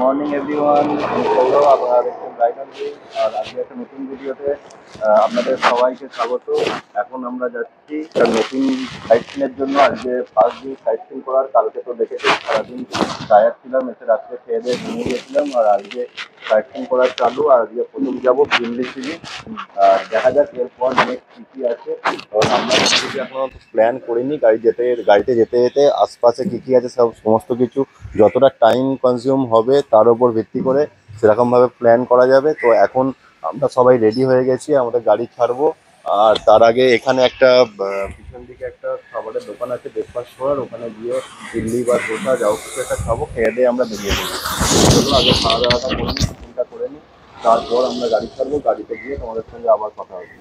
Morning everyone, আমি সৌরভ, আপনারা দেখছেন ব্রাইটন ভিউ। আর আজকে একটা নতুন ভিডিওতে আপনাদের সবাইকে স্বাগত। এখন আমরা যাচ্ছি একটা নতুন সাইট সিনের জন্য। আজকে ফার্স্ট দিন সাইট সিন করার। কালকে তো দেখেছি সারাদিন টায়ার্ড ছিলাম, এসে রাত্রে খেয়ে দিয়ে ঘুমিয়ে গেছিলাম। আর আজকে সাইট সিন করার চালু। আর আজকে প্রথম যাবো ভিমলি সি বিচ। আর দেখা যাক এরপর নেক্সট কী কী আছে। কারণ আমরা কিছু এখনো প্ল্যান করিনি। গাড়িতে যেতে যেতে আশপাশে কী কী আছে সমস্ত কিছু যতটা টাইম কনজিউম হবে তার উপর ভিত্তি করে সেরকমভাবে প্ল্যান করা যাবে। তো এখন আমরা সবাই রেডি হয়ে গেছি, আমাদের গাড়ি ছাড়বো। আর তার আগে এখানে একটা পিছন দিকে একটা খাবারের দোকান আছে ব্রেকফাস্ট করার, ওখানে গিয়ে দিল্লি বা ধোসা যাও কিছু একটা খাবো, খেয়ে দিয়ে আমরা বেরিয়ে যাবো। চলো আগে খাওয়া দাওয়াটা করে নিই, টিফিনটা করে নিই, তারপর আমরা গাড়ি ছাড়বো। গাড়িতে গিয়ে তোমাদের সঙ্গে আবার কথা হবে।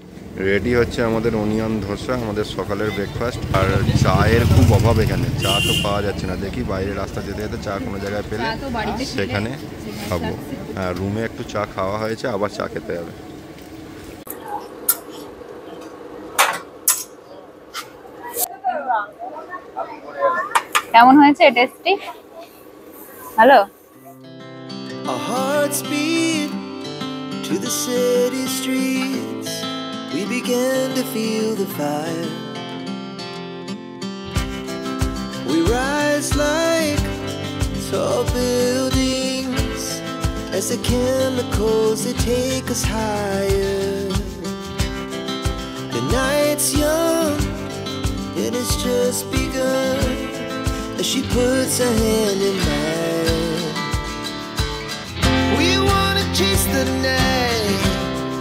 রেডি হচ্ছে আমাদের অনিয়ন ধোসা, আমাদের সকালের ব্রেকফাস্ট। আর চায়ের খুব অভাব এখানে, চা তো পাওয়া যাচ্ছে না। দেখি বাইরে রাস্তা যেতে যেতে চা কোনো জায়গায় পেলে সেখানে খাবো। হ্যাঁ, রুমে একটু চা খাওয়া হয়েছে, আবার চা খেতে হবে। কেমন হয়েছে tasty? Hello. Our hearts beat to the city streets. We began to feel the fire. We rise like tall buildings as the chemicals they take us higher. The night's young and it's just begun as she puts her hand in mine. We wanna chase the night,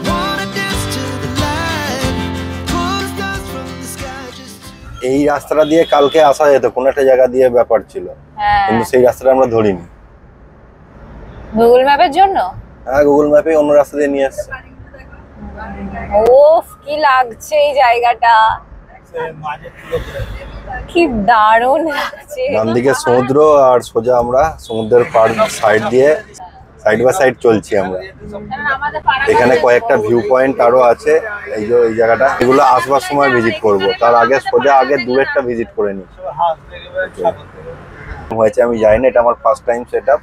wanna dance to the light, pull the stars from the sky just. এই রাস্তাটা দিয়ে কালকে আসা যেত, কোন একটা জায়গা দিয়ে ব্যাপার ছিল, কিন্তু সেই রাস্তাটা আমরা ধরিনি। গুগল ম্যাপের জন্য? হ্যাঁ, গুগল ম্যাপে অন্য রাস্তা দিয়ে নিয়ে আসছে। ওফ, কি লাগছে এই জায়গাটা, কি দারুণ লাগছে। ডান দিকে সমুদ্র আর সোজা আমরা সমুদ্রের পার সাইড দিয়ে সাইড বাই সাইড চলছি আমরা। এখানে কয়েকটা ভিউ পয়েন্ট আরো আছে, এই যে এই জায়গাটা, এগুলো আসবার সময় ভিজিট করব। তার আগে সোজা আগে দূরেরটা ভিজিট করে নিই। হয়েছে আমি জানি না, এটা আমার ফার্স্ট টাইম সেটআপ।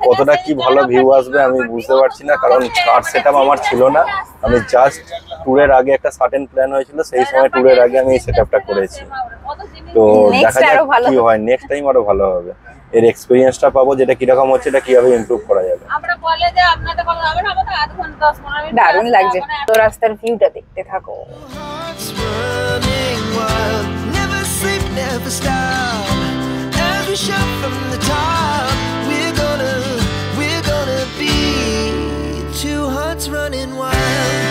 কতটা কি ভালো ভিউ আসবে আমি বুঝতে পারছি না, কারণ কার সেটআপ আমার ছিল না। আমি জাস্ট ট্যুরের আগে একটা সার্টেন প্ল্যান হয়েছিল, সেই সময় ট্যুরের আগে আমি এই সেটআপটা করেছি। তো দেখা যাক কি হয়, নেক্সট টাইম আরো ভালো হবে। এর এক্সপেরিয়েন্সটা পাবো, যেটা কিরকম হচ্ছে, এটা কিভাবে ইমপ্রুভ করা যাবে। দারুণ লাগছে। তো রাস্তার ভিউটা দেখতে থাকো। Running wild, never sleep, never stop. Every shot from the top, we're gonna be two hearts running wild.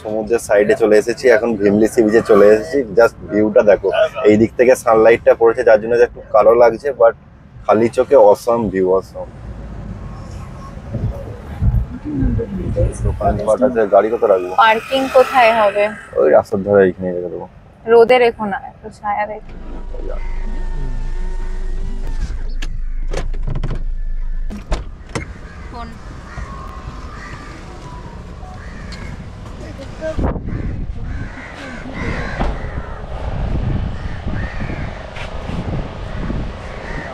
সমুদ্রের সাইডে চলে এসেছি, এখন ভিমলি সি বিচে চলে এসেছি। জাস্ট ভিউটা দেখো, এই দিক থেকে সানলাইটটা পড়েছে যার জন্য একটু কালো লাগছে, বাট খালি চোখে অসম ভিউ, অসম। দোকানপাট আছে, গাড়ি কত রাখবো? পার্কিং কোথায় হবে? ওই রাস্তার ধারে এইখানে রেখে দেবো। রোদে রেখো না, একটু ছায়া রেখো।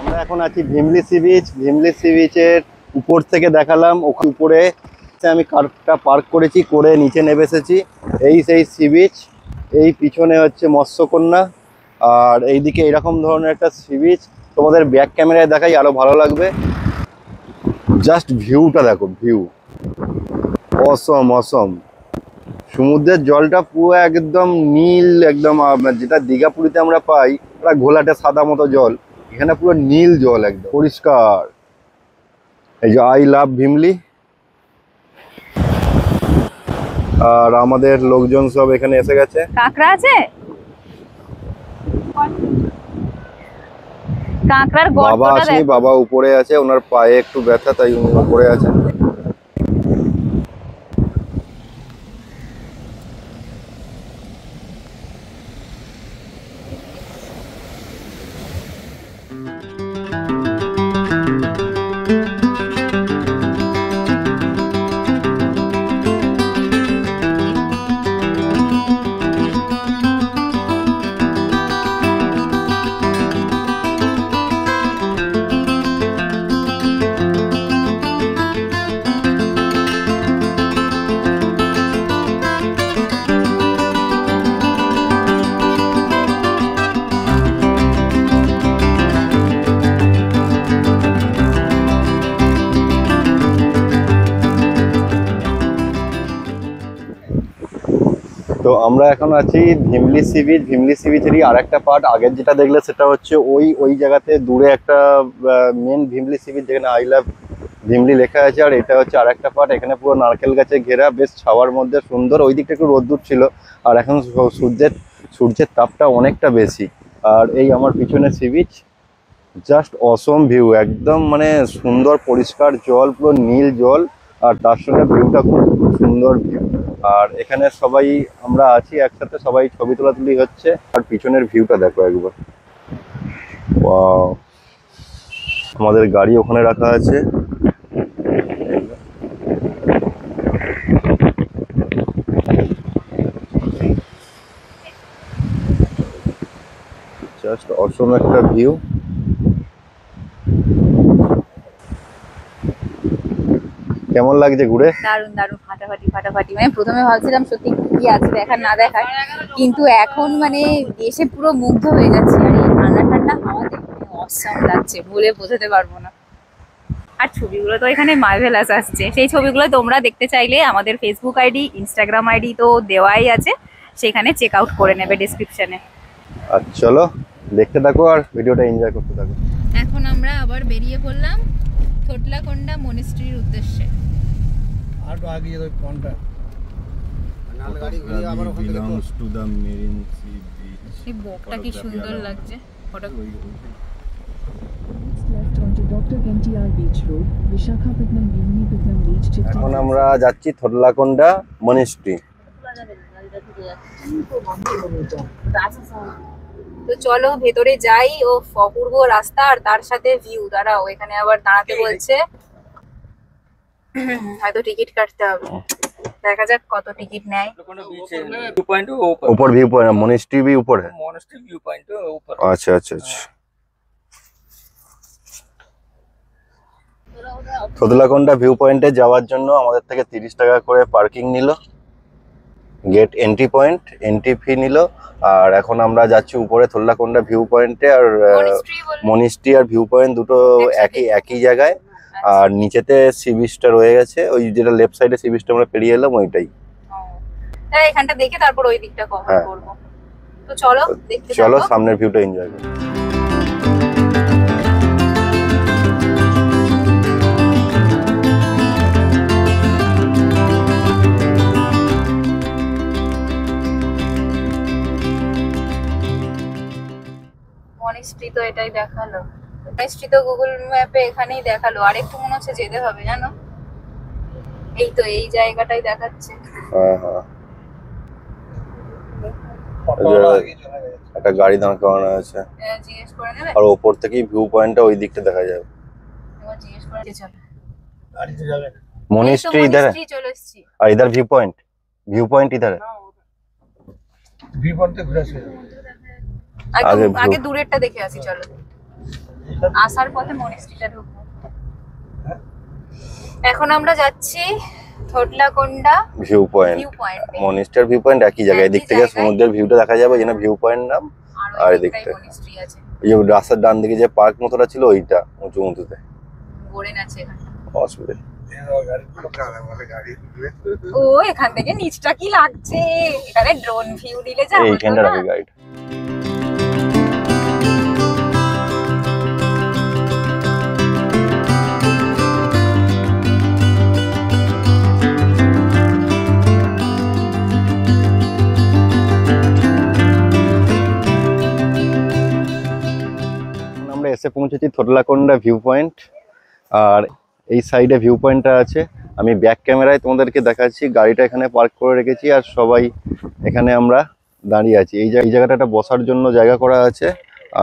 আমরা এখন আছি Bheemili sea beach. Bheemili C বিচের উপর থেকে দেখালাম, ওখানে উপরে আমি কারটা পার্ক করেছি, করে নিচে নেমে এসেছি। এই সেই সি বিচ, এই পিছনে হচ্ছে মৎস্যকন্যা, আর এইদিকে এরকম ধরনের একটা সি বিচ। তোমাদের ব্যাক ক্যামেরায় দেখাই আরো ভালো লাগবে। জাস্ট ভিউটা দেখো, ভিউ অসম অসম। সমুদ্রের জলটা পুরো একদম নীল, একদম যেটা দীঘা পুরীতে আমরা পাই ওটা ঘোলাটে সাদা মতো জল, এখানে পুরো নীল জল, একদম পরিষ্কার। এই যে আই লাভ ভিমলি। আর আমাদের লোকজন সব এখানে এসে গেছে। কাঁকড়া আছে? কাঁকড়ার বাবা গর্তটা আসেনি, দেখো। বাবা উপরে আছে, ওনার পায়ে একটু ব্যথা, তাই উনি উপরে আছেন। আমরা এখন আছি Bheemili sea beach. Bheemili C বিচেরই আর একটা পার্ট, আগের যেটা দেখলে সেটা হচ্ছে ওই জায়গাতে দূরে একটা মেন ভিমলি সি বিচ যেখানে আই লাভ ভিমলি লেখা আছে, আর এটা হচ্ছে আর একটা পার্ট। এখানে পুরো নারকেল গাছে ঘেরা, বেশ ছাওয়ার মধ্যে সুন্দর। ওই দিকটা একটু রোদ্দুর ছিল, আর এখন সূর্যের তাপটা অনেকটা বেশি। আর এই আমার পিছনে সি বিচ, জাস্ট অসম ভিউ, একদম মানে সুন্দর পরিষ্কার জল, পুরো নীল জল, আর তার সঙ্গে ভিউটা খুব সুন্দর ভিউ। আর এখানে সবাই আমরা আছি একসাথে, সবাই ছবি তোলাতুলি হচ্ছে। আর পিছনের ভিউটা দেখো একবার, ওয়াও। আমাদের গাড়ি ওখানে রাখা আছে। জাস্ট অসম একটা ভিউ। কেমন লাগছে ঘুরে? দারুন দারুন, ফাটাফাটি। মানে প্রথমে ভাবছিলাম সত্যি কি আছে দেখার না দেখার, কিন্তু এখন মানে এসে পুরো মুগ্ধ হয়ে যাচ্ছে। আর এই ঠান্ডা ঠান্ডা হাওয়াতে অসাম লাগছে, বলে বোঝাতে পারবো না। আর ছবিগুলো তো এখানে মার্ভেলাস আসছে। সেই ছবিগুলো তোমরা দেখতে চাইলে আমাদের ফেসবুক আইডি, ইনস্টাগ্রাম আইডি তো দেওয়াই আছে, সেখানে চেক আউট করে নেবে ডেসক্রিপশনে। আর চলো দেখতে থাকো আর ভিডিওটা এনজয় করতে থাকো। এখন আমরা আবার বেরিয়ে পড়লাম থোটলাকোন্ডা মনিস্ট্রির উদ্দেশ্যে। আর তো আগে ওই কোনটা নাল গাড়ি ঘুরে আবার ওখান থেকে belongs to the marine sea beach। এই বকটা কি সুন্দর লাগছে photo. left onto Dr. NTR Beach Road, Vishakhapatnam, Bhimanipatnam Beach, Chitta. এখন আমরা যাচ্ছি থোটলাকোন্ডা মনিস্ট্রি। তো চলো ভেতরে যাই। ও অপূর্ব রাস্তা আর তার সাথে ভিউ। দাঁড়াও, এখানে আবার দাঁড়াতে বলছে, হয়তো টিকিট কাটতে হবে। দেখা যাক কত টিকিট নেয়। ऊपर व्यू पॉइंट, मोनेस्ट्री भी ऊपर है। মনস্ট্রি ভিউ পয়েন্ট উপর। अच्छा अच्छा अच्छा। থোটলাকোন্ডা ভিউ পয়েন্টে যাওয়ার জন্য আমাদের থেকে 30 টাকা করে পার্কিং নিল, গেট এন্ট্রি ফি নিল। আর এখন আমরা যাচ্ছি উপরে থোটলাকোন্ডা ভিউ পয়েন্টে। আর মনিস্ট্রি আর ভিউ পয়েন্ট দুটো একই জায়গায়। আর নিচেতে সি বিচটা রয়ে গেছে, ওই যেটা লেফট সাইডে সি বিচটা আমরা পেরিয়ে এলাম ওইটাই। তাই এখানটা দেখে তারপর ওই দিকটা কভার করব। তো চলো দেখতে চলো থাকো। সামনের ভিউটা এনজয় করি। মনিস্ট্রি তো এটাই দেখালো, মনিস্ট্রি তো গুগল ম্যাপে এখানেই দেখালো। আর একটু মনে হচ্ছে যেতে হবে, জানো। এই তো এই জায়গাটাই দেখাচ্ছে। হ্যাঁ হ্যাঁ, একটা গাড়ি দাঁড় করানো আছে, জিজ্ঞেস করে নেবে। আর ওপর থেকেই ভিউ পয়েন্টটা ওই দিকটা দেখা যাবে। এবার জিজ্ঞেস করে চলো। গাড়িতে যাবে না। मोनेस्ट्री इधर है চলে এসেছি। और इधर व्यू पॉइंट इधर है। ভিউ পয়েন্টে ঘুরে আসবে। আগে আগে দূরেরটা দেখে আসি চলো। আসার পথে মনিস্ট্রিটা ঢুকবো। এখন আমরা যাচ্ছি Thotlakonda view point. Monastery view point একই জায়গায়, এদিক থেকে সমুদ্রের ভিউটা দেখা যাবে, যেন ভিউ পয়েন্ট নাম। আর এদিক থেকে মনিস্ট্রি আছে। এই যে রাস্তার ডান দিকে যে পার্ক মতোটা ছিল ওইটা উঁচু উঁচুতে। বোরেন আছে এখানটা। অসুবিধা ও এখান থেকে নিচটা কি লাগছে, এখানে ড্রোন ভিউ নিলে যা এইখানটা রাখি গাইড। আমরা এসে পৌঁছেছি থোটলাকোন্ডা ভিউ পয়েন্ট। আর এই সাইডে ভিউ পয়েন্টটা আছে। আমি ব্যাক ক্যামেরায় তোমাদেরকে দেখাচ্ছি, গাড়িটা এখানে পার্ক করে রেখেছি আর সবাই এখানে আমরা দাঁড়িয়ে আছি। এই জায়গাটা বসার জন্য জায়গা করা আছে।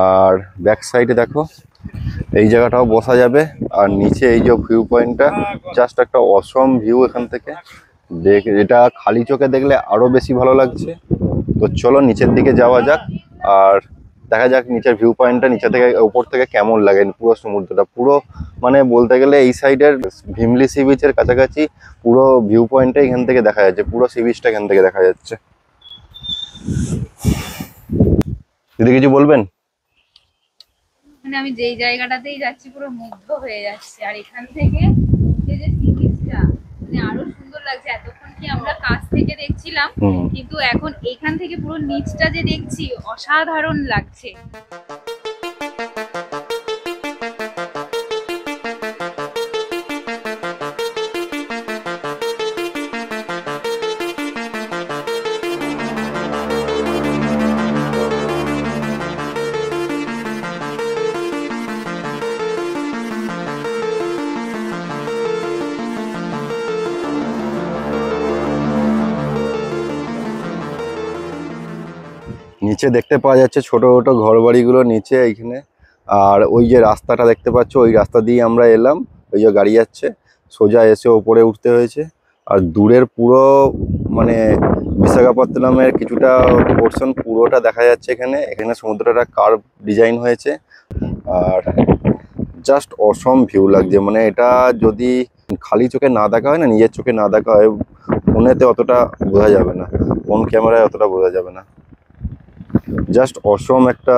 আর ব্যাক সাইডে দেখো এই জায়গাটাও বসা যাবে। আর নিচে এই যে ভিউ পয়েন্টটা, জাস্ট একটা অসম ভিউ এখান থেকে দেখে, এটা খালি চোখে দেখলে আরো বেশি ভালো লাগছে। তো চলো নিচের দিকে যাওয়া যাক আর দেখা যাক নিচের ভিউ পয়েন্টটা নিচে থেকে উপর থেকে কেমন লাগে। পুরো সমুদ্রটা পুরো মানে বলতে গেলে এই সাইডের ভিমলি সি বিচের কাছাকাছি পুরো ভিউ পয়েন্টটা এখান থেকে দেখা যাচ্ছে, পুরো সি বিচটা এখান থেকে দেখা যাচ্ছে। দিদি কিছু বলবেন? মানে আমি যেই জায়গাটাতেই যাচ্ছি পুরো মুগ্ধ হয়ে যাচ্ছে। আর এখান থেকে যে সি বিচটা মানে আরো সুন্দর লাগছে। এতক্ষণ কি আমরা কাছ থেকে দেখছিলাম, হুম। কিন্তু এখন এখান থেকে পুরো নিচটা যে দেখছি অসাধারণ লাগছে। নিচে দেখতে পাওয়া যাচ্ছে ছোট ছোট ঘর বাড়িগুলো নিচে এইখানে। আর ওই যে রাস্তাটা দেখতে পাচ্ছ, ওই রাস্তা দিয়ে আমরা এলাম, ওই যে গাড়ি যাচ্ছে, সোজা এসে ওপরে উঠতে হয়েছে। আর দূরের পুরো মানে বিশাখাপত্তনমের কিছুটা পোর্শন পুরোটা দেখা যাচ্ছে এখানে। এখানে সমুদ্রটা কার্ভ ডিজাইন হয়েছে আর জাস্ট অসম ভিউ লাগছে। মানে এটা যদি খালি চোখে না দেখা হয় না, নিজের চোখে না দেখা হয়, ফোনেতে অতটা বোঝা যাবে না, ফোন ক্যামেরায় অতটা বোঝা যাবে না। জাস্ট অসম একটা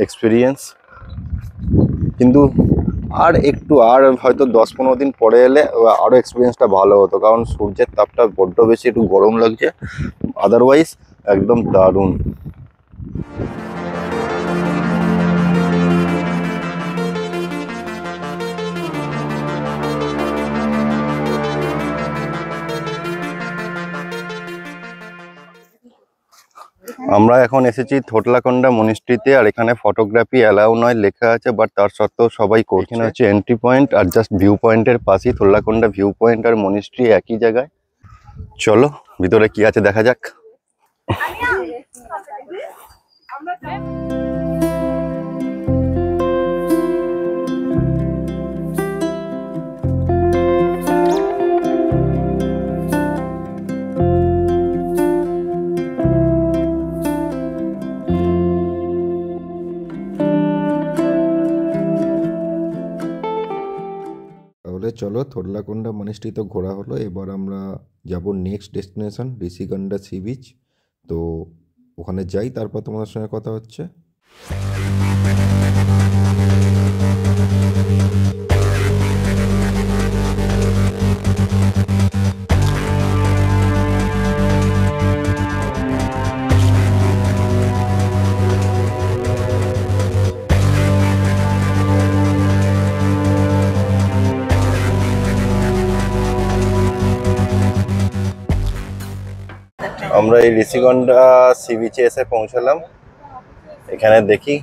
এক্সপিরিয়েন্স। কিন্তু আর হয়তো 10-15 দিন পরে এলে আরও এক্সপিরিয়েন্সটা ভালো হতো, কারণ সূর্যের তাপটা বড্ড বেশি, একটু গরম লাগছে। আদারওয়াইজ একদম দারুণ। আমরা এখন এসেছি থোটলাকন্ডা মনিস্ট্রিতে। আর এখানে ফটোগ্রাফি অ্যালাউ নয় লেখা আছে, বাট তার সত্ত্বেও সবাই করছে। এখানে হচ্ছে এন্ট্রি পয়েন্ট, আর জাস্ট ভিউ পয়েন্টের পাশেই থোটলাকন্ডা ভিউ পয়েন্ট আর মনিস্ট্রি একই জায়গায়। চলো ভিতরে কি আছে দেখা যাক। তাহলে চলো, থোটলাকন্ডা মনিস্ট্রি তো ঘোরা হলো, এবার আমরা যাব next destination Rushikonda sea beach. তো ওখানে যাই, তারপর তোমাদের সঙ্গে কথা হচ্ছে। আমরা এই ঋষিকন্ডা সি বিচে এসে পৌঁছালাম। এখানে দেখি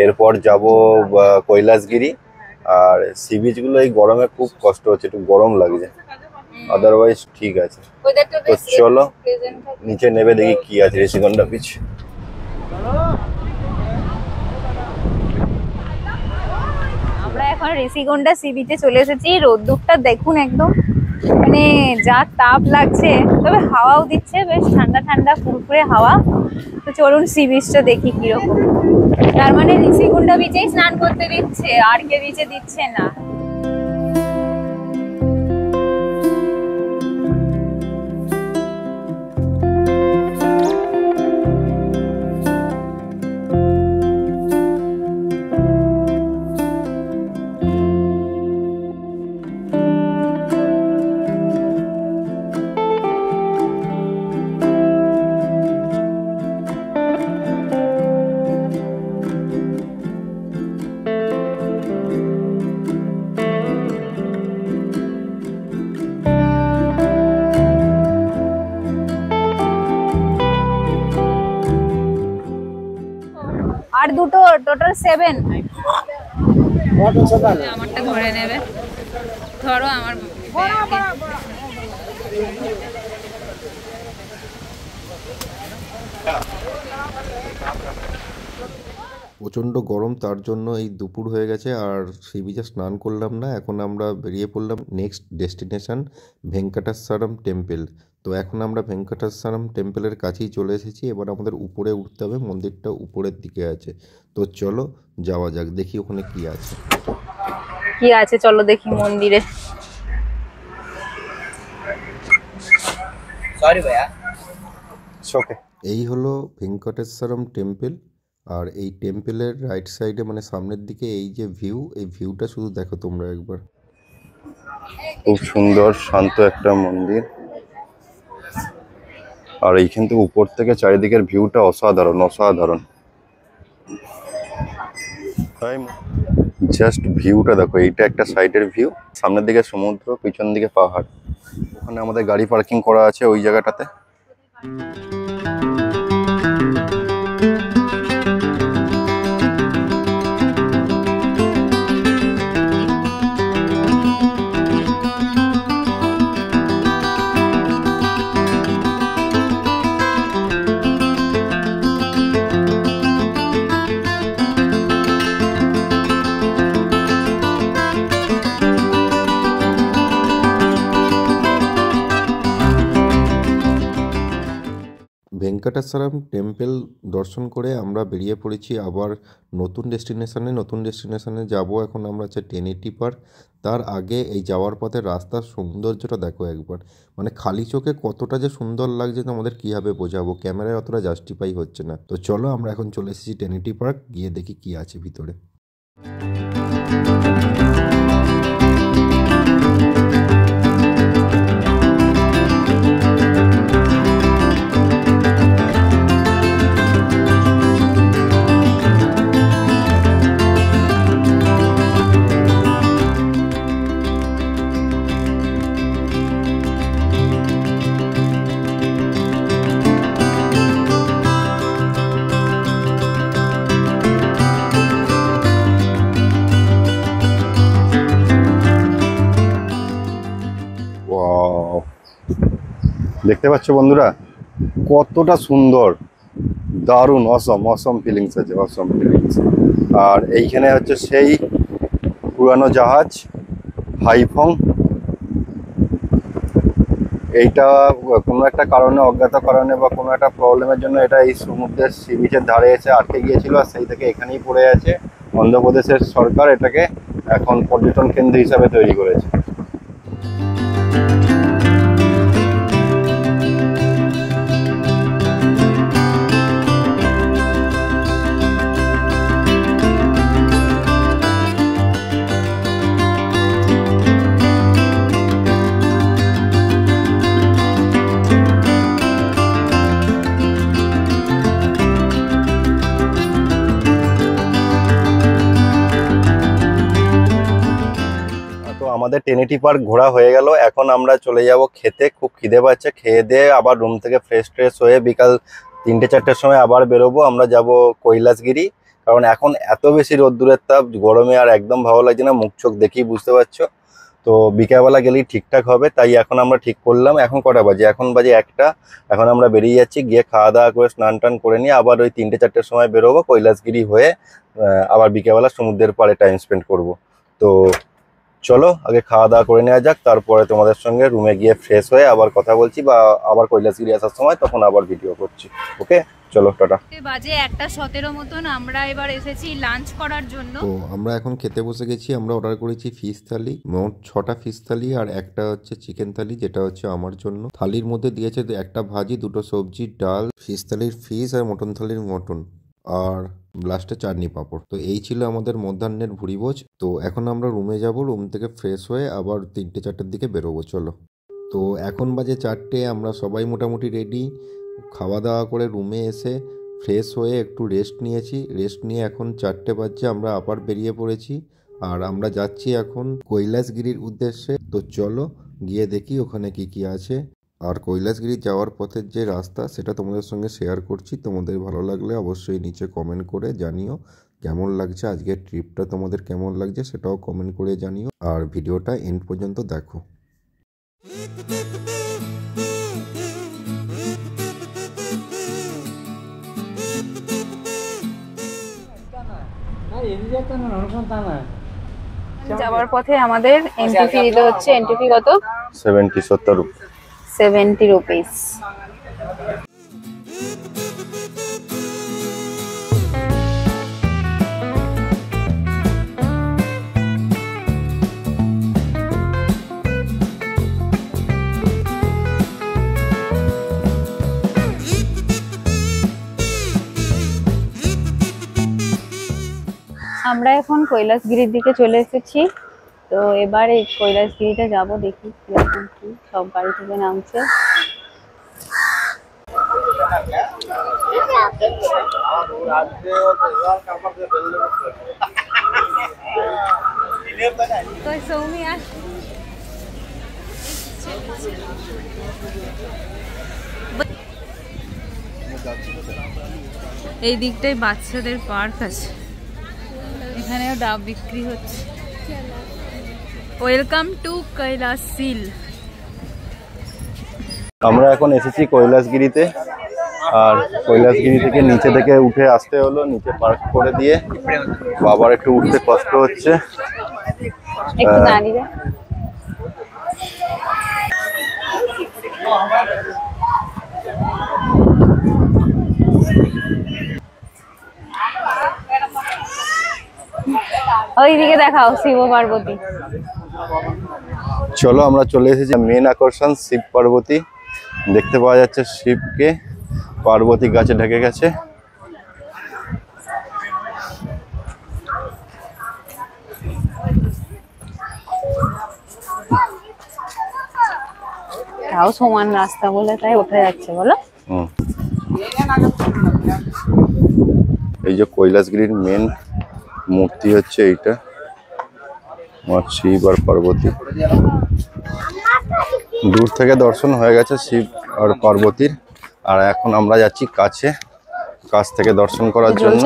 এরপর যাব কৈলাসগিরি। আর সি বিচগুলো এই গরমে খুব কষ্ট হচ্ছে, একটু গরম লাগছে, আদারওয়াইজ ঠিক আছে। তো চলো নিচে নেবে দেখি কি আছে ঋষিকন্ডা বিচ। আমরা এখন ঋষিকন্ডা সি বিচে চলে এসেছি। রোদ্দুরটা দেখুন একদম, মানে যা তাপ লাগছে, তবে হাওয়াও দিচ্ছে, বেশ ঠান্ডা ঠান্ডা ফুরফুরে হাওয়া। তো চলুন সি বিচটা দেখি কিরকম। তার মানে ঋষিকন্ডা বিচেই স্নান করতে দিচ্ছে, আর কে বিচে দিচ্ছে না। আর দুটো, টোটাল 7। আমারটা ধরে নেবে, ধরো আমার। প্রচণ্ড গরম, তার জন্য এই দুপুর হয়ে গেছে আর সি বিচে স্নান করলাম না। এখন আমরা বেরিয়ে পড়লাম নেক্সট ডেস্টিনেশন ভেঙ্কটেশ্বরম টেম্পল। তো এখন আমরা ভেঙ্কটেশ্বরম টেম্পলের কাছেই চলে এসেছি। এবার আমাদের উপরে উঠতে হবে, মন্দিরটা উপরের দিকে আছে। তো চলো যাওয়া যাক, দেখি ওখানে কি আছে। কি আছে চলো দেখি মন্দিরে। সরি ভাইয়া। এই হলো ভেঙ্কটেশ্বরম টেম্পল। আর এই টেম্পলের রাইট সাইডে মানে সামনের দিকে এই যে ভিউ, এই ভিউটা শুধু দেখো তোমরা একবার। খুব সুন্দর শান্ত একটা মন্দির। আর এইখান থেকে উপর থেকে চারিদিকের ভিউটা অসাধারণ অসাধারণ। জাস্ট ভিউটা দেখো, এইটা একটা সাইডের ভিউ, সামনের দিকে সমুদ্র, পিছন দিকে পাহাড়। ওখানে আমাদের গাড়ি পার্কিং করা আছে ওই জায়গাটাতে। ভেঙ্কটেশ্বরম টেম্পল দর্শন করে আমরা বেরিয়ে পড়েছি আবার নতুন ডেস্টিনেশনে যাব। এখন আমরা হচ্ছে টেনেটি পার্ক। তার আগে এই যাওয়ার পথে রাস্তার সৌন্দর্যটা দেখো একবার, মানে খালি চোখে কতটা যে সুন্দর লাগছে তোমাদের কীভাবে বোঝাবো, ক্যামেরায় অতটা জাস্টিফাই হচ্ছে না। তো চলো আমরা এখন চলে এসেছি টেনেটি পার্ক, গিয়ে দেখি কি আছে ভিতরে। দেখতে পাচ্ছ বন্ধুরা কতটা সুন্দর, দারুণ, অসম ফিলিংস আছে, অসম ফিলিংস। আর এইখানে হচ্ছে সেই পুরানো জাহাজ হাইফং। এইটা কোনো একটা কারণে, অজ্ঞাত কারণে বা কোনো একটা প্রবলেমের জন্য এটা এই সমুদ্রের সি বিচের ধারে এসে আটকে গিয়েছিল, আর সেই থেকে এখানেই পড়ে আছে। অন্ধ্রপ্রদেশের সরকার এটাকে এখন পর্যটন কেন্দ্র হিসাবে তৈরি করেছে। আমাদের টেনেটি পার্ক ঘোরা হয়ে গেল, এখন আমরা চলে যাব খেতে। খুব খিদে পাচ্ছে, খেয়ে দিয়ে আবার রুম থেকে ফ্রেশ হয়ে বিকাল 3-4টের সময় আবার বেরোবো। আমরা যাব কৈলাসগিরি, কারণ এখন এত বেশি রোদ্দুরের তাপ, গরমে আর একদম ভালো লাগছে না, মুখ চোখ দেখেই বুঝতে পারছো। তো বিকালবেলা গেলেই ঠিকঠাক হবে, তাই এখন আমরা ঠিক করলাম। এখন কটা বাজে? এখন বাজে 1টা। এখন আমরা বেরিয়ে যাচ্ছি, গিয়ে খাওয়া দাওয়া করে স্নান টান করে নিয়ে আবার ওই 3-4টের সময় বেরোবো কৈলাসগিরি হয়ে। আবার বিকালবেলা সমুদ্রের পাড়ে টাইম স্পেন্ড করব। তো চলো আগে খাওয়া দাওয়া করে নেওয়া যাক, তারপরে তোমাদের সঙ্গে রুমে গিয়ে ফ্রেশ হয়ে আবার কথা বলছি, বা আবার কৈলাসগিরি আসার সময় তখন আবার ভিডিও করছি। ওকে, চলো টাটা। বাজে 1:17 মতন, আমরা এবার এসেছি লাঞ্চ করার জন্য। তো আমরা এখন খেতে বসে গেছি। আমরা অর্ডার করেছি ফিশ থালি, মোট 6টা ফিশ থালি আর একটা হচ্ছে চিকেন থালি, যেটা হচ্ছে আমার জন্য। থালির মধ্যে দিয়েছে একটা ভাজি, 2টো সবজি, ডাল, ফিশ থালির ফিশ আর মটন থালির মটন, আর লাস্টে চাটনি পাঁপড়। তো এই ছিল আমাদের মধ্যাহ্নের ভুরিভোজ। তো এখন আমরা রুমে যাব, রুম থেকে ফ্রেশ হয়ে আবার 3-4টের দিকে বেরোবো। চলো। তো এখন বাজে 4টে, আমরা সবাই মোটামুটি রেডি। খাওয়া দাওয়া করে রুমে এসে ফ্রেশ হয়ে একটু রেস্ট নিয়েছি। রেস্ট নিয়ে এখন 4টে বাজছে, আমরা আবার বেরিয়ে পড়েছি। আর আমরা যাচ্ছি এখন কৈলাসগিরির উদ্দেশ্যে। তো চলো গিয়ে দেখি ওখানে কি কি আছে। আর কৈলাসগিরি যাওয়ার পথের যে রাস্তা সেটা তোমাদের সঙ্গে শেয়ার করছি। তোমাদের ভালো লাগলে অবশ্যই নিচে কমেন্ট করে জানিও কেমন লাগছে আজকের ট্রিপটা, তোমাদের কেমন লাগছে সেটাও কমেন্ট করে জানিও। আর ভিডিওটা এন্ড পর্যন্ত দেখো। যাওয়ার পথে আমাদের এন্ট্রি ফি দিতে হচ্ছে। এন্ট্রি ফি কত? 70 70 রুপিস। আমরা এখন কৈলাসগিরির দিকে চলে এসেছি। তো এবার এই কৈলাসগিরিটা যাব, দেখি কিরকম কি। সব বাড়ি থেকে নামছে। কই সৌমি আর এই দিকটাই বাচ্চাদের পার্ক আছে, এখানেও ডাব বিক্রি হচ্ছে। ওয়েলকাম টু কৈলাসশীল। আমরা এখন এসেছি কৈলাসগিরিতে, আর কৈলাসগিরি থেকে নিচে থেকে উঠে আসতে হলো, নিচে পার্ক করে দিয়ে বাবার একটু উঠতে কষ্ট হচ্ছে। একটু দাঁড়িয়ে ওইদিকে দেখাও শিব পার্বতী। চলো আমরা চলে এসেছি মেন আকর্ষণ শিব পার্বতী। দেখতে পাওয়া যাচ্ছে শিবকে, পার্বতী গাছে ঢেকে গেছে। তাও সমান রাস্তা বলে তাই উঠে যাচ্ছে বলো। এই যে কৈলাসগিরির মেন মূর্তি হচ্ছে এইটা, আমার শিব আর পার্বতী। দূর থেকে দর্শন হয়ে গেছে শিব আর পার্বতীর, আর এখন আমরা যাচ্ছি কাছ থেকে দর্শন করার জন্য।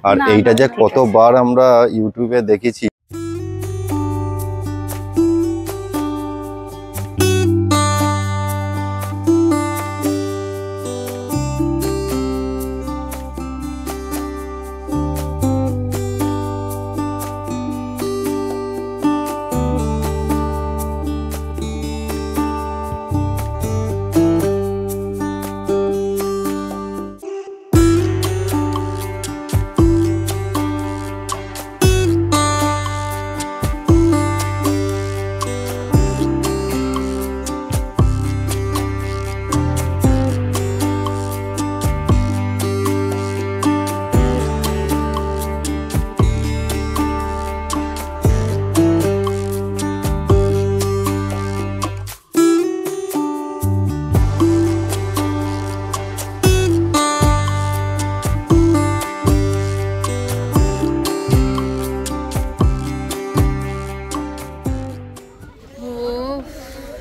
আর এইটা যে কতবার আমরা ইউটিউবে দেখেছি।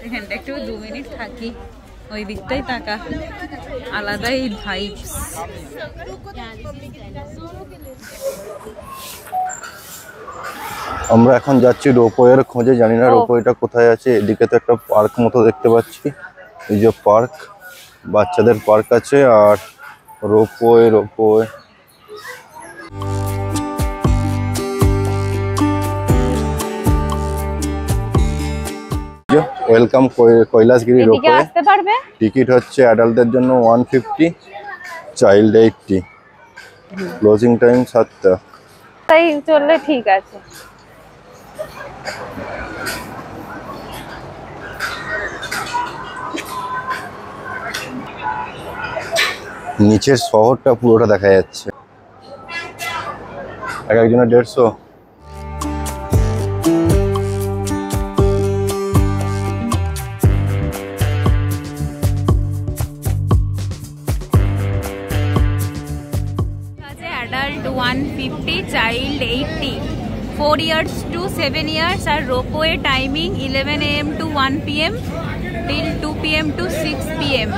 এখানটা একটু 2 মিনিট থাকি, ওই দিকটাই তাকা, আলাদাই ভাইবস। আমরা এখন যাচ্ছি রোপওয়ের খোঁজে, জানি না রোপওয়েটা কোথায় আছে। এদিকে তো একটা পার্ক মতো দেখতে পাচ্ছি, এই যে পার্ক, বাচ্চাদের পার্ক আছে আর রোপওয়ে। Welcome Kailasagiri ropeway. আসতে পারবে? টিকিট হচ্ছে অ্যাডাল্টদের জন্য 150, চাইল্ড 80, ক্লোজিং টাইম 7টা। তাই চললে ঠিক আছে। নিচের শহরটা পুরোটা দেখা যাচ্ছে। এক একজনের 150। Adult 150, child 80, 4 years to 7 years, আর ropeway timing 11 AM to 1 PM till 2 PM to 6 PM।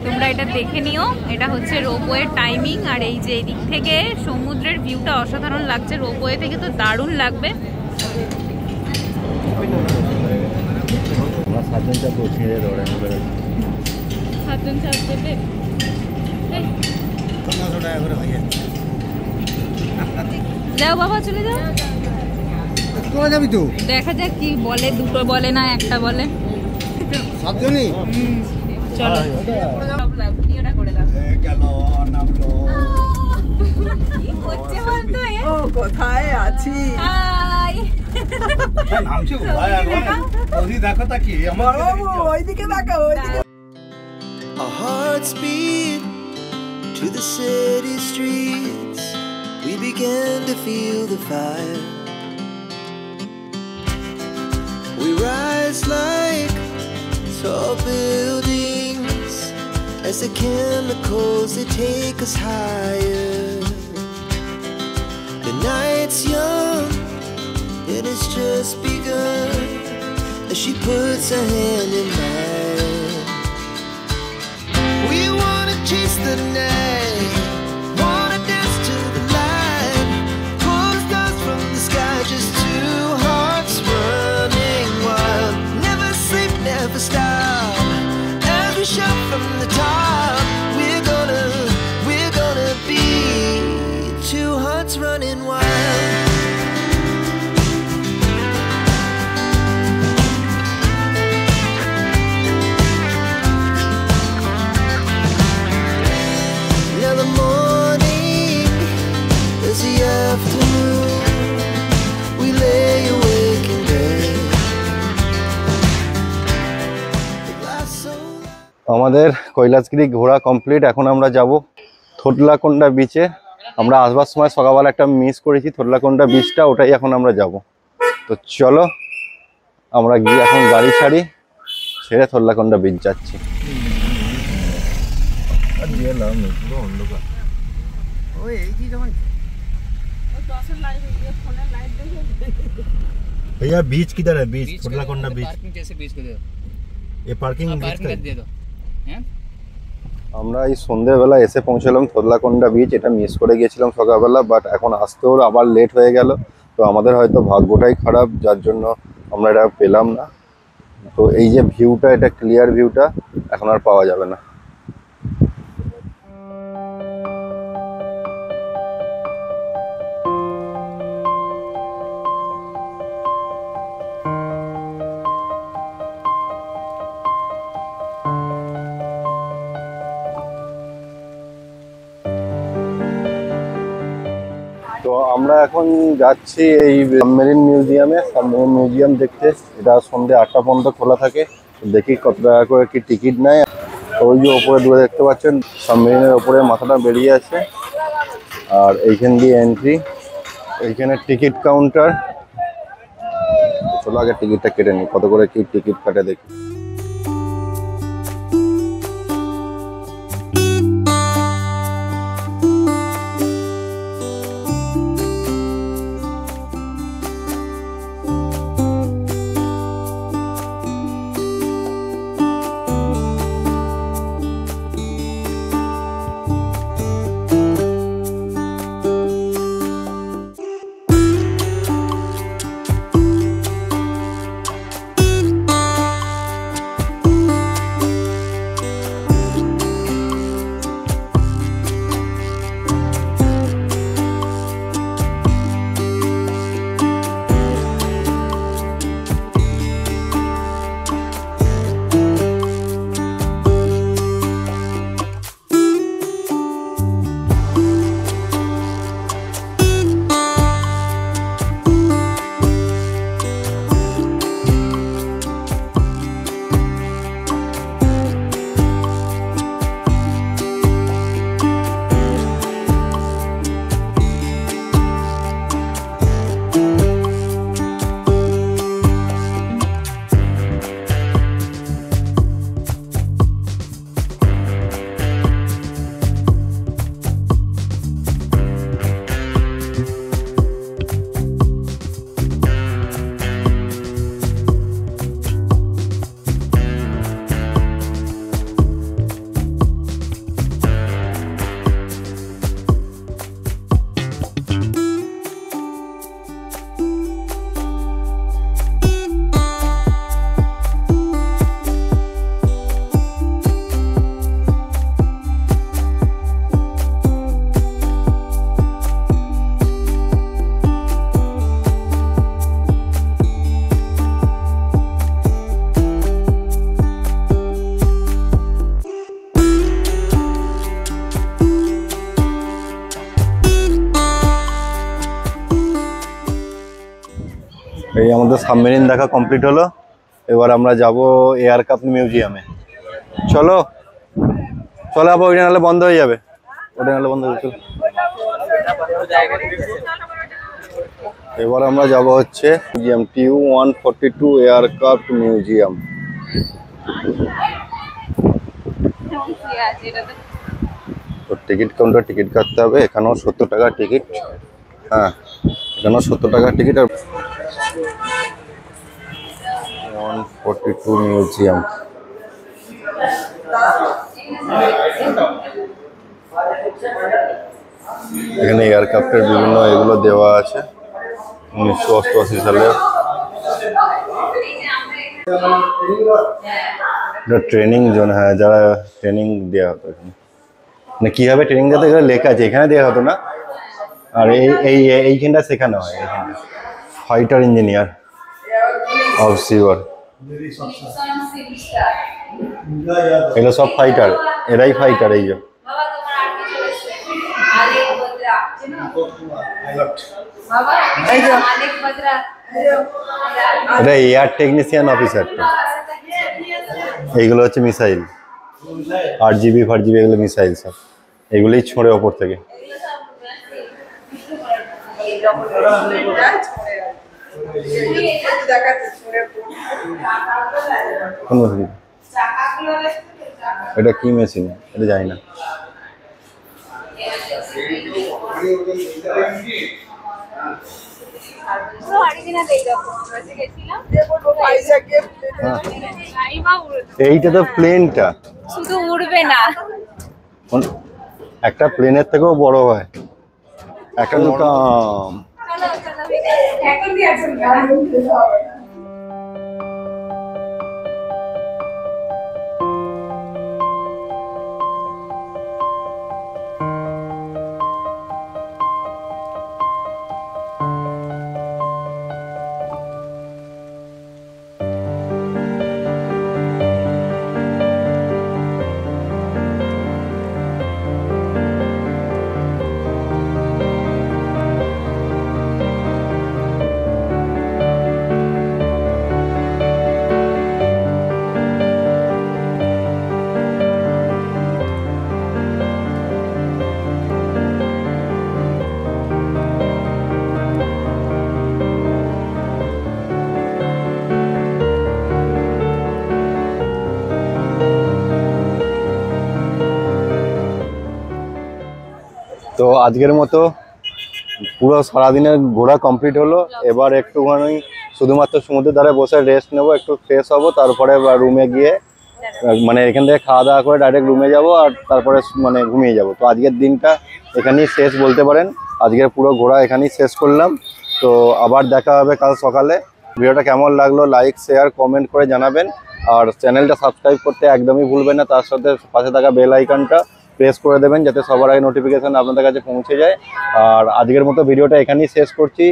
তোমরা এটা দেখে নিও, এটা হচ্ছে রোপওয়ে টাইমিং। আর এই যে এই দিক থেকে সমুদ্রের ভিউটা অসাধারণ লাগছে, রোপওয়ে থেকে তো দারুণ লাগবে। সাতজন চাপ দেবে। যাও বাবা, চলে যাও। যাবি তো, দেখা যাক কি বলে, দুটো বলে না একটা বলে। সাতজনই চলো ভিডিওটা করে দাও। কি হচ্ছে বলতো? কোথায় আছি? হাই, দেখো তা কি আমার ওইদিকে তাকাও, ওইদিকে। Our hearts beat to the city streets. We began to feel the fire. We rise like tall buildings as the chemicals they take us higher. The night's young and it's just begun as she puts her hand in mine. We wanna chase the night, wanna dance to the light, pull the stars from the sky, just two hearts running wild. Never sleep, never stop, as we shout from the top. We're gonna be two hearts running wild. Now the morning is the afternoon. We lay awake in bed. The glass so আমাদের কৈলাসগিরি ঘোরা complete. এখন আমরা যাব থোটলাকোন্ডা বিচে। আমরা আসবার সময় সকালবেলা একটা মিস করেছি থোটলাকোন্ডা বিচটা, ওটাই এখন আমরা যাব। তো চলো আমরা গিয়ে এখন গাড়ি ছাড়ি, ছেড়ে থোটলাকোন্ডা বিচ যাচ্ছি। भैया बीच किधर है? बीच थोटलाकोंडा बीच जैसे बीच को दे दो, ये पार्किंग पार्किंग कर दे दो हैं। আমরা এই সন্ধ্যেবেলা এসে পৌঁছলাম থোটলাকোন্ডা বিচ। এটা মিস করে গিয়েছিলাম সকালবেলা, বাট এখন আসতেও আবার লেট হয়ে গেল। তো আমাদের হয়তো ভাগ্যটাই খারাপ, যার জন্য আমরা এটা পেলাম না। তো এই যে ভিউটা, এটা ক্লিয়ার ভিউটা এখন আর পাওয়া যাবে না। তো আমরা এখন যাচ্ছি এই সাবমেরিন মিউজিয়ামে। সাবমেরিন মিউজিয়াম দেখতে, এটা সন্ধ্যে 8টা পর্যন্ত খোলা থাকে। দেখি কত টাকা করে কি টিকিট নেয়। তো ওই যে ওপরে দূরে দেখতে পাচ্ছেন, সাবমেরিনের ওপরে মাথাটা বেরিয়ে আছে, আর এইখান দিয়ে এন্ট্রি। এইখানে টিকিট কাউন্টার। চলো আগে টিকিটটা কেটে নিই, কত করে কি টিকিট কাটে দেখি। এই আমাদের সাবমেরিন দেখা কমপ্লিট হলো। এবার আমরা যাব এয়ারক্রাফট মিউজিয়ামে। চলো চলো, আবার ওইটা নাহলে বন্ধ হয়ে যাবে, ওটা নাহলে বন্ধ হয়ে যাবে। এবার আমরা যাব হচ্ছে মিউজিয়াম TU-142 এয়ারক্রাফট মিউজিয়াম। তো টিকিট কাউন্টার টিকিট কাটতে হবে, এখানেও 70 টাকা টিকিট। হ্যাঁ, এখানেও 70 টাকা টিকিট। আর 142 মিউজিয়াম। এখানে এয়ারক্রাফটের বিভিন্ন এগুলো দেওয়া আছে 1988 সালে। ট্রেনিং জোন, হ্যাঁ, যারা ট্রেনিং দেওয়া হতো এখানে, মানে কীভাবে ট্রেনিং দিতে গেলে লেখা আছে, এখানে দেওয়া হতো না। আর এইখানটা শেখানো হয়, এইখানটা ফাইটার ইঞ্জিনিয়ার অফ সিওর, এগুলো সব ফাইটার, এরাই ফাইটার। এই যে এটা এয়ার টেকনিশিয়ান অফিসারটা। এইগুলো হচ্ছে মিসাইল, 8GB 4GB এগুলো মিসাইল সব, এগুলোই ছোঁড়ে ওপর থেকে। এটা কি মেশিন এটা জানি না। এইটা তো প্লেনটা শুধু উড়বে না, একটা প্লেনের থেকেও বড় হয় একটা কাম। তো আজকের মতো পুরো সারাদিনের ঘোরা কমপ্লিট হলো। এবার একটুখানি শুধুমাত্র সমুদ্রের ধারে বসে রেস্ট নেবো, একটু ফ্রেশ হবো, তারপরে রুমে গিয়ে মানে এখান থেকে খাওয়া দাওয়া করে ডাইরেক্ট রুমে যাব, আর তারপরে মানে ঘুমিয়ে যাব। তো আজকের দিনটা এখানেই শেষ বলতে পারেন, আজকের পুরো ঘোরা এখানেই শেষ করলাম। তো আবার দেখা হবে কাল সকালে। ভিডিওটা কেমন লাগলো লাইক শেয়ার কমেন্ট করে জানাবেন, আর চ্যানেলটা সাবস্ক্রাইব করতে একদমই ভুলবেন না। তার সাথে পাশে থাকা বেল আইকনটা প্রেস করে দেবেন যাতে সবার আগে নোটিফিকেশন আপনাদের কাছে পৌঁছে যায়। আর আজকের মতো ভিডিওটা এখানেই শেষ করছি।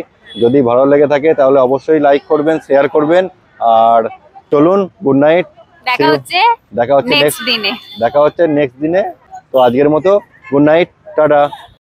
যদি ভালো লেগে থাকে তাহলে অবশ্যই লাইক করবেন, শেয়ার করবেন। আর চলুন, গুড নাইট, দেখা হচ্ছে নেক্সট দিনে। তো আজকের মতো গুড নাইট, টাটা।